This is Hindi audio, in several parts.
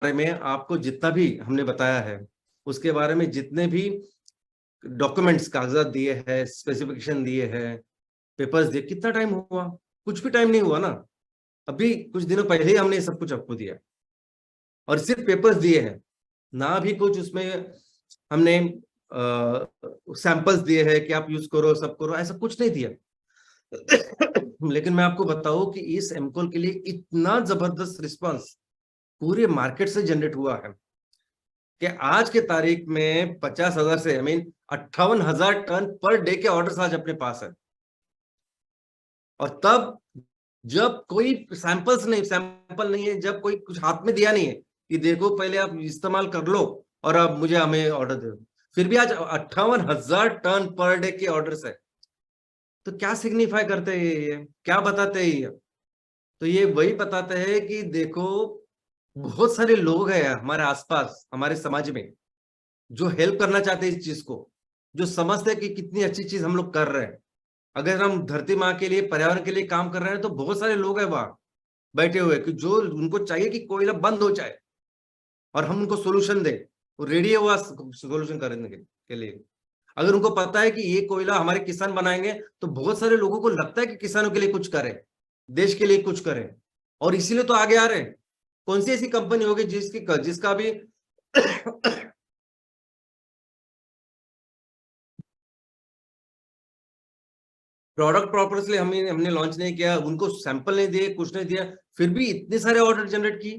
बारे में आपको जितना भी हमने बताया है, उसके बारे में जितने भी डॉक्यूमेंट्स कागजात दिए हैं, स्पेसिफिकेशन दिए हैं, पेपर्स दिए, कितना टाइम हुआ? कुछ भी टाइम नहीं हुआ ना। अभी कुछ दिनों पहले ही हमने ये सब कुछ आपको दिया और सिर्फ पेपर्स दिए हैं, ना भी कुछ उसमें हमने सैंपल्स दिए हैं कि आप यूज करो, सब करो, ऐसा कुछ नहीं दिया। लेकिन मैं आपको बताऊं कि इस एमकोल के लिए इतना जबरदस्त रिस्पांस पूरे मार्केट से जनरेट हुआ है कि आज के तारीख में 50,000 से 58,000 टन पर डे के ऑर्डर्स आज अपने पास है। और तब जब कोई सैंपल नहीं है, जब कोई कुछ हाथ में दिया नहीं है कि देखो पहले आप इस्तेमाल कर लो और अब मुझे हमें ऑर्डर दे दो, फिर भी आज 58,000 टन पर डे के ऑर्डर्स है। तो क्या सिग्निफाई करते हैं ये, क्या बताते हैं ये? तो ये वही बताते हैं कि देखो, बहुत सारे लोग हैं हमारे आसपास, हमारे समाज में, जो हेल्प करना चाहते हैं इस चीज को, जो समझते हैं कि कितनी अच्छी चीज हम लोग कर रहे हैं। अगर हम धरती माँ के लिए, पर्यावरण के लिए काम कर रहे हैं, तो बहुत सारे लोग हैं वहां बैठे हुए कि जो उनको चाहिए कि कोयला बंद हो जाए और हम उनको सोल्यूशन दें, वो रेडी है वह सोल्यूशन करने के लिए। अगर उनको पता है कि ये कोयला हमारे किसान बनाएंगे, तो बहुत सारे लोगों को लगता है कि किसानों के लिए कुछ करें, देश के लिए कुछ करें, और इसीलिए तो आगे आ रहे हैं। कौन सी ऐसी कंपनी होगी जिसका भी प्रोडक्ट प्रॉपरली हमने लॉन्च नहीं किया, उनको सैंपल नहीं दिए, कुछ नहीं दिया, फिर भी इतने सारे ऑर्डर जनरेट किए।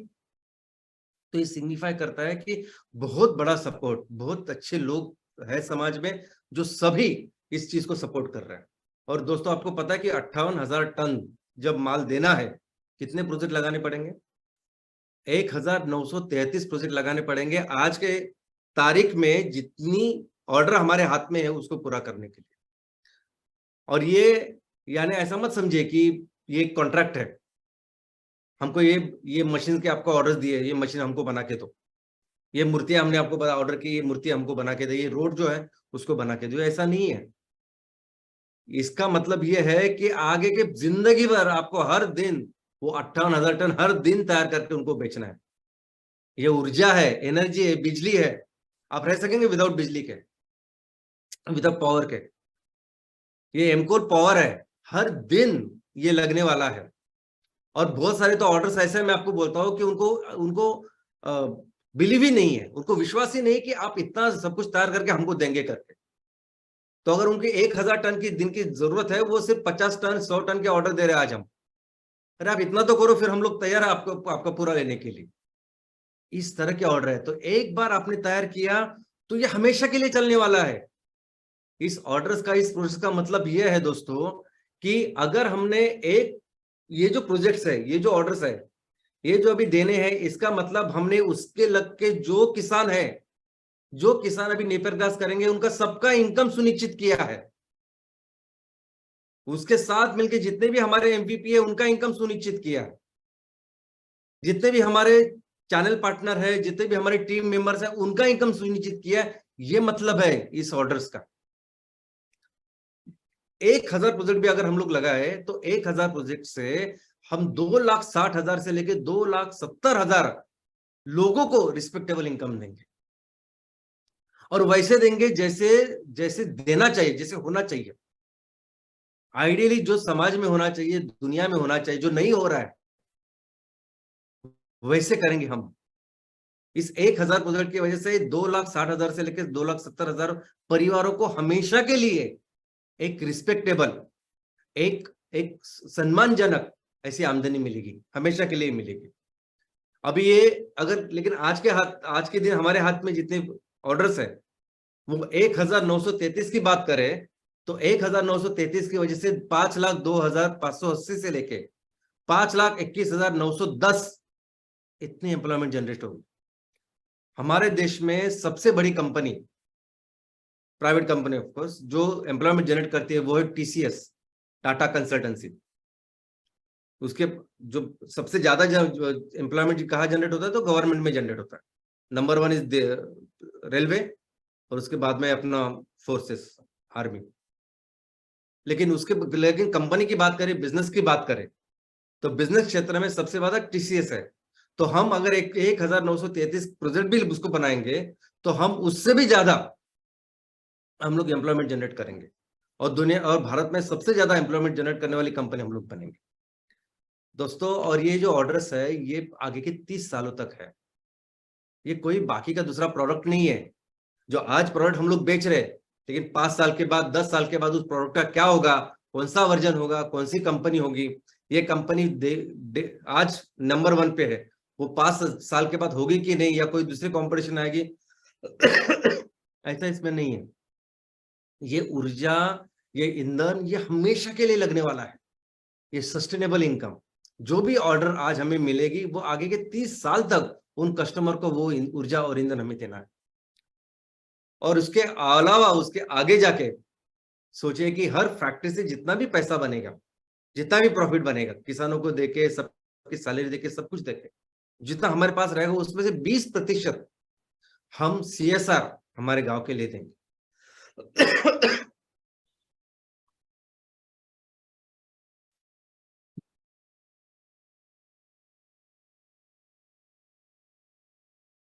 तो ये सिग्निफाई करता है कि बहुत बड़ा सपोर्ट, बहुत अच्छे लोग हैं समाज में जो सभी इस चीज को सपोर्ट कर रहे हैं। और दोस्तों, आपको पता है कि 58,000 टन जब माल देना है, कितने प्रोजेक्ट लगाने पड़ेंगे? 1,933 प्रोजेक्ट लगाने पड़ेंगे आज के तारीख में, जितनी ऑर्डर हमारे हाथ में है उसको पूरा करने के लिए। और ये यानी ऐसा मत समझिए कि ये कॉन्ट्रैक्ट है, हमको ये मशीन के आपको ऑर्डर दिए, ये मशीन हमको बना के दो, ये मूर्तियां हमने आपको ऑर्डर की, ये मूर्ति हमको बना के दे, ये रोड जो है उसको बना के दो, ऐसा नहीं है। इसका मतलब ये है कि आगे के जिंदगी भर आपको हर दिन वो 58,000 टन हर दिन तैयार करके उनको बेचना है। ये ऊर्जा है, एनर्जी है, बिजली है। आप रह सकेंगे विदाउट बिजली के, विदाउट पावर के? ये एमकोल पावर है, हर दिन ये लगने वाला है। और बहुत सारे तो ऑर्डर्स ऐसे हैं, मैं आपको बोलता हूँ कि उनको उनको बिलीव ही नहीं है, उनको विश्वास ही नहीं कि आप इतना सब कुछ तैयार करके हमको देंगे करके। तो अगर उनके 1,000 टन की दिन की जरूरत है, वो सिर्फ 50 टन 100 टन के ऑर्डर दे रहे हैं आज हम। अरे आप इतना तो करो, फिर हम लोग तैयार है आपका पूरा लेने के लिए। इस तरह के ऑर्डर है। तो एक बार आपने तैयार किया तो ये हमेशा के लिए चलने वाला है। इस ऑर्डर्स का, इस प्रोसेस का मतलब ये है दोस्तों कि अगर हमने एक, ये जो प्रोजेक्ट्स है, ये जो ऑर्डर्स है, ये जो अभी देने हैं, इसका मतलब हमने उसके लग के जो किसान है, जो किसान अभी नेपियर ग्रास करेंगे, उनका सबका इनकम सुनिश्चित किया है। उसके साथ मिलकर जितने भी हमारे एमवीपी है, उनका इनकम सुनिश्चित किया है। जितने भी हमारे चैनल पार्टनर है, जितने भी हमारे टीम मेंबर्स है, उनका इनकम सुनिश्चित किया है। ये मतलब है इस ऑर्डर्स का। 1,000 प्रोजेक्ट भी अगर हम लोग लगाए, तो 1,000 प्रोजेक्ट से हम 2,60,000 से लेके 2,70,000 लोगों को रिस्पेक्टेबल इनकम देंगे। और वैसे देंगे जैसे जैसे देना चाहिए, जैसे होना चाहिए, आइडियली जो समाज में होना चाहिए, दुनिया में होना चाहिए, जो नहीं हो रहा है, वैसे करेंगे हम। इस 1,000 प्रोजेक्ट की वजह से 2,60,000 से लेकर 2,70,000 परिवारों को हमेशा के लिए एक रिस्पेक्टेबल, एक एक सम्मानजनक ऐसी आमदनी मिलेगी, हमेशा के लिए मिलेगी। अभी ये अगर, लेकिन आज के दिन हमारे हाथ में जितने ऑर्डर्स है, वो 1,933 की बात करें, तो 1,933 की वजह से 5,02,580 से लेके 5,21,910 इतनी एम्प्लॉयमेंट जनरेट होगी। हमारे देश में सबसे बड़ी company, private company of course, जो एम्प्लॉयमेंट जनरेट करती है वो है टीसीएस, टाटा कंसल्टेंसी। उसके जो सबसे ज्यादा एम्प्लॉयमेंट कहाँ जनरेट होता है, तो गवर्नमेंट में जनरेट होता है। नंबर 1 इज रेलवे, और उसके बाद में अपना फोर्सेस, आर्मी। लेकिन कंपनी की बात करें, बिजनेस की बात करें, तो बिजनेस क्षेत्र में सबसे ज्यादा टीसीएस है। तो हम अगर 1933 प्रोजेक्ट भी उसको बनाएंगे तो हम उससे भी ज्यादा हम लोग एम्प्लॉयमेंट जनरेट करेंगे और दुनिया और भारत में सबसे ज्यादा एम्प्लॉयमेंट जनरेट करने वाली कंपनी हम लोग बनेंगे दोस्तों। और ये जो ऑर्डर्स है ये आगे के 30 सालों तक है। ये कोई बाकी का दूसरा प्रोडक्ट नहीं है। जो आज प्रोडक्ट हम लोग बेच रहे हैं, लेकिन 5 साल के बाद 10 साल के बाद उस प्रोडक्ट का क्या होगा, कौन सा वर्जन होगा, कौन सी कंपनी होगी, ये कंपनी आज नंबर 1 पे है, वो 5 साल के बाद होगी कि नहीं, या कोई दूसरी कंपटीशन आएगी ऐसा इसमें नहीं है। ये ऊर्जा, ये ईंधन, ये हमेशा के लिए लगने वाला है। ये सस्टेनेबल इनकम, जो भी ऑर्डर आज हमें मिलेगी वो आगे के 30 साल तक उन कस्टमर को वो ऊर्जा और ईंधन हमें देना है। और उसके अलावा उसके आगे जाके सोचिए कि हर फैक्ट्री से जितना भी पैसा बनेगा, जितना भी प्रॉफिट बनेगा, किसानों को देके, सबकी सैलरी देके, सब कुछ देके, जितना हमारे पास रहेगा उसमें से 20% हम CSR हमारे गांव के लिए देंगे।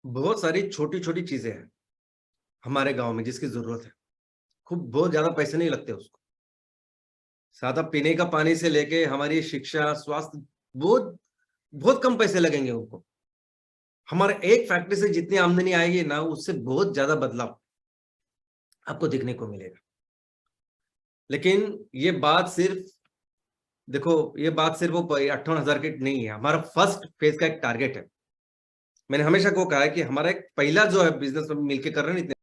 बहुत सारी छोटी छोटी चीजें हैं हमारे गांव में जिसकी जरूरत है। खूब बहुत ज्यादा पैसे नहीं लगते उसको। सादा पीने का पानी से लेके हमारी शिक्षा, स्वास्थ्य, बहुत बहुत कम पैसे लगेंगे उनको। हमारे एक फैक्ट्री से जितनी आमदनी आएगी ना, उससे बहुत ज्यादा बदलाव आपको देखने को मिलेगा। लेकिन ये बात सिर्फ, देखो, ये बात सिर्फ वो 58,000 की नहीं है। हमारा फर्स्ट फेज का एक टारगेट है। मैंने हमेशा को कहा है कि हमारा एक पहला जो है बिजनेस मिलके कर रहे हैं इतने